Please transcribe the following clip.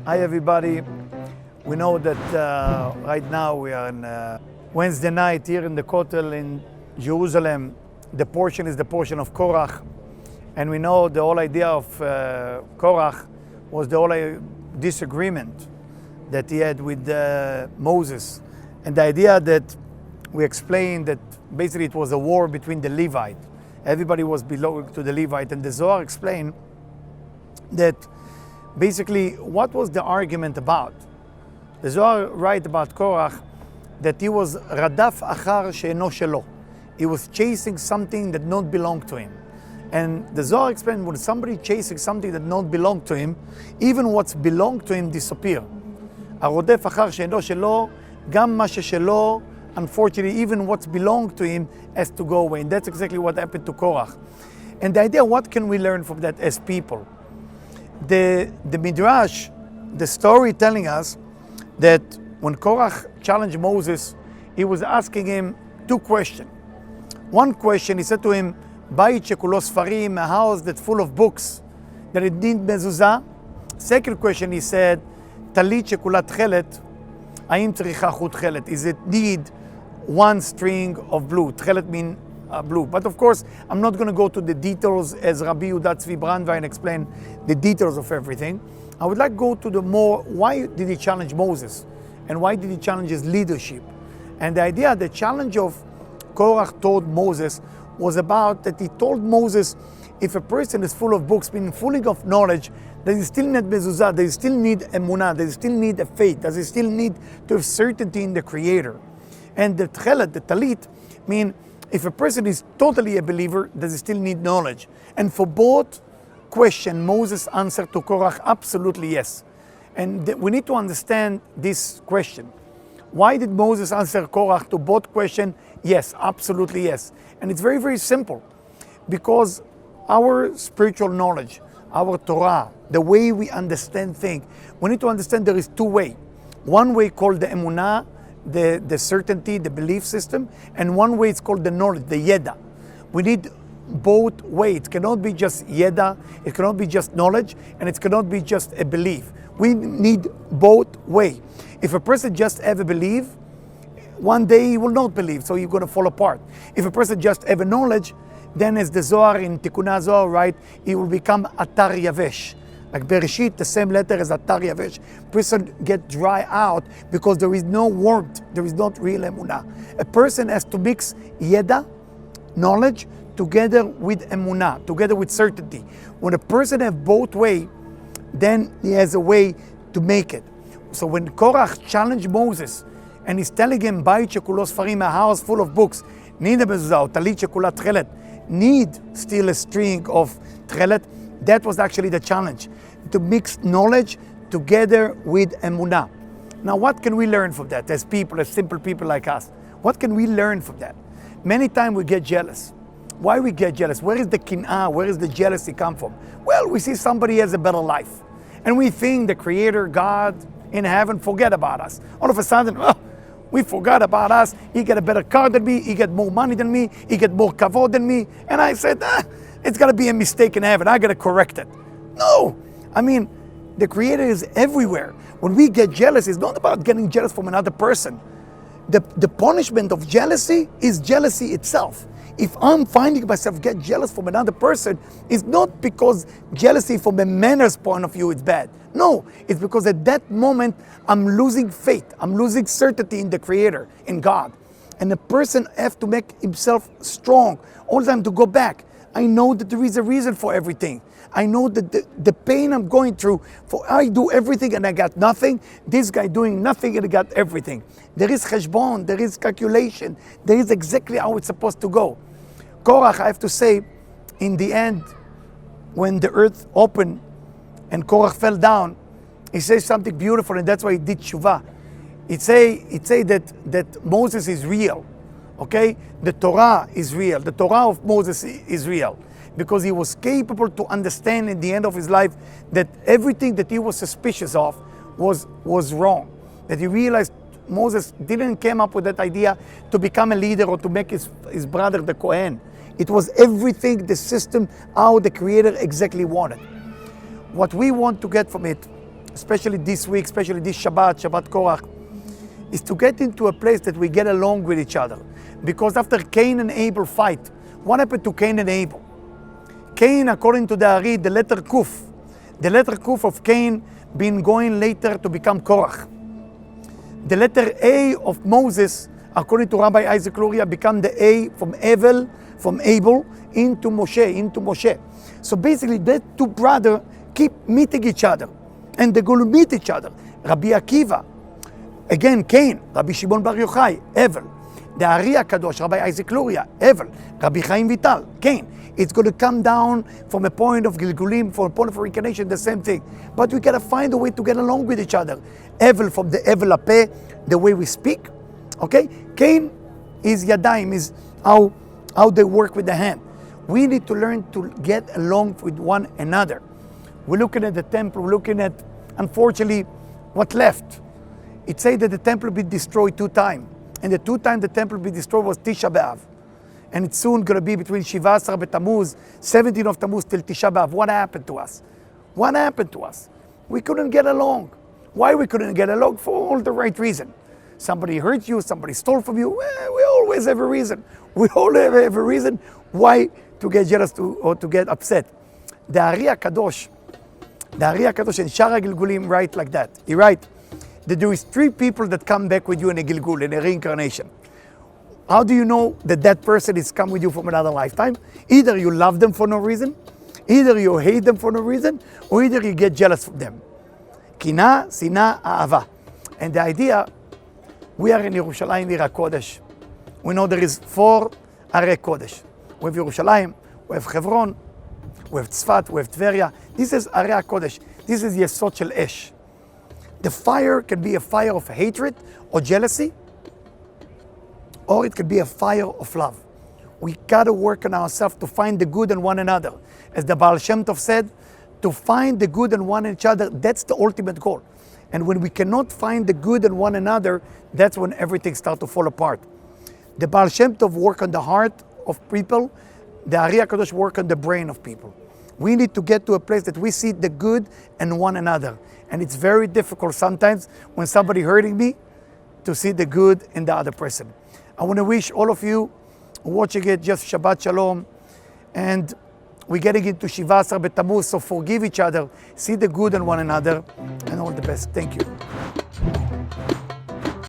Hi everybody. We know that right now we are on Wednesday night here in the Kotel in Jerusalem. The portion is the portion of Korach. And we know the whole idea of Korach was the whole disagreement that he had with Moses. And the idea that we explained that basically it was a war between the Levite. Everybody was belonging to the Levite. And the Zohar explained that basically what was the argument about. The Zohar write about Korach that he was radaf achar she'eno shelo. He was chasing something that not belonged to him. And the Zohar explained when somebody chasing something that not belonged to him, even what's belonged to him disappear. הרודף אחר שאינו שלו, גם מה ששלו, unfortunately, even what's belonged to him has to go away. And that's exactly what happened to Korach. And the idea, what can we learn from that as people? The Midrash, the story telling us that when Korach challenged Moses, he was asking him two questions. One question, he said to him, Bayit shekulo sfarim, a house that's full of books, that it need mezuzah. Second question, he said, Talit shekula tchelet, האם צריכה חוט tchelet? Is it need one string of blue? Tchelet mean blue. But of course, I'm not going to go to the details as Rabbi Yehuda Tzvi Brandwein explained the details of everything. I would like to go to the more, why did he challenge Moses? And why did he challenge his leadership? And the idea, the challenge of Korach told Moses was about that he told Moses, if a person is full of books, meaning full of knowledge, does he still need mezuzah? Does he still need emunah? Does he still need a faith? Does he still need to have certainty in the Creator? And the tchelet, the talit, mean if a person is totally a believer, does he still need knowledge? And for both questions, Moses answered to Korach, absolutely yes. And we need to understand this question. Why did Moses answer Korach to both questions? Yes, absolutely yes. And it's very, very simple. Because our spiritual knowledge, our Torah, the way we understand things, we need to understand there is two ways. One way called the emunah, the certainty, the belief system, and one way it's called the knowledge, the yeda. We need both ways. It cannot be just yeda, it cannot be just knowledge, and it cannot be just a belief. We need both ways. If a person just ever believe, one day he will not believe, so he's going to fall apart. If a person just have a knowledge, then as the Zohar in Tikkunah Zohar, right, he will become atar yavesh. Like Bereshit, the same letter as atar yavesh. Person get dry out because there is no warmth, there is not real emunah. A person has to mix yeda, knowledge, together with emunah, together with certainty. When a person have both way, then he has a way to make it. So when Korach challenged Moses, and he's telling him, Bayit shekulo sfarim, a house full of books, need a mezuzah, talit shekula tchelet, need still a string of tchelet, that was actually the challenge, to mix knowledge together with emunah. Now what can we learn from that as people, as simple people like us? What can we learn from that? Many times we get jealous. Why we get jealous? Where is the kin'ah? Where is the jealousy come from? Well, we see somebody has a better life. And we think the Creator, God in heaven, forget about us. All of a sudden, we forgot about us. He got a better car than me. He got more money than me. He got more kavod than me. And I said, it's got to be a mistake in heaven. I got to correct it. No. I mean, the Creator is everywhere. When we get jealous, it's not about getting jealous from another person. The punishment of jealousy is jealousy itself. If I'm finding myself get jealous from another person, it's not because jealousy from a manners point of view is bad. No, it's because at that moment I'm losing faith. I'm losing certainty in the Creator, in God. And a person has to make himself strong all the time to go back. I know that there is a reason for everything. I know that the pain I'm going through, for I do everything and I got nothing. This guy doing nothing and I got everything. There is cheshbon, there is calculation. There is exactly how it's supposed to go. Korach, I have to say, in the end, when the earth opened and Korach fell down, he says something beautiful, and that's why he did tshuva. It say that Moses is real, okay? The Torah is real. The Torah of Moses is real. Because he was capable to understand in the end of his life that everything that he was suspicious of was wrong. That he realized Moses didn't come up with that idea to become a leader or to make his brother the Kohen. It was everything, the system, how the Creator exactly wanted. What we want to get from it, especially this week, especially this Shabbat Korach, is to get into a place that we get along with each other. Because after Cain and Abel fight, what happened to Cain and Abel? Cain, according to the Ari, the letter Kuf of Cain been going later to become Korach. The letter A of Moses, according to Rabbi Isaac Luria, become the A from Abel into Moshe. So basically, the two brothers keep meeting each other, and they're going to meet each other. Rabbi Akiva, again Cain, Rabbi Shimon Bar Yochai, Evel. The Ari HaKadosh, Rabbi Isaac Luria, Evel. Rabbi Chaim Vital, Cain. It's going to come down from a point of Gilgulim, from a point of reincarnation, the same thing. But we got to find a way to get along with each other. Evel from the Evel Apeh, the way we speak. Okay? Cain is Yadayim, is how they work with the hand. We need to learn to get along with one another. We're looking at the temple, we're looking at, unfortunately, what left. It says that the temple will be destroyed 2 times. And the 2 times the temple will be destroyed was Tisha B'Av. And it's soon going to be between Shiva Asar B'Tammuz, 17 of Tammuz till Tisha B'Av. What happened to us? What happened to us? We couldn't get along. Why we couldn't get along? For all the right reason. Somebody hurt you, somebody stole from you. Well, we always have a reason. We all have a reason why to get jealous or to get upset. The Ari HaKadosh and Shara Gilgulim write like that. He write that there is 3 people that come back with you in a Gilgul, in a reincarnation. How do you know that that person is come with you from another lifetime? Either you love them for no reason, either you hate them for no reason, or either you get jealous of them. Kina, Sina, Ahava. And the idea, we are in Yerushalayim, Ir HaKodesh. We know there is 4 Arei Kodesh. We have Yerushalayim, we have Hebron, we have Tzfat, we have Tveria. This is Arei HaKodesh. This is Yesod Shel Esh. The fire can be a fire of hatred or jealousy, or it could be a fire of love. We gotta work on ourselves to find the good in one another. As the Baal Shem Tov said, to find the good in one another, that's the ultimate goal. And when we cannot find the good in one another, that's when everything starts to fall apart. The Baal Shem Tov work on the heart of people, the Ari HaKadosh work on the brain of people. We need to get to a place that we see the good in one another. And it's very difficult sometimes when somebody hurting me to see the good in the other person. I want to wish all of you watching it just Shabbat Shalom. And we're getting into Shiva Asar B'Tammuz, so forgive each other, see the good in one another, and all the best. Thank you.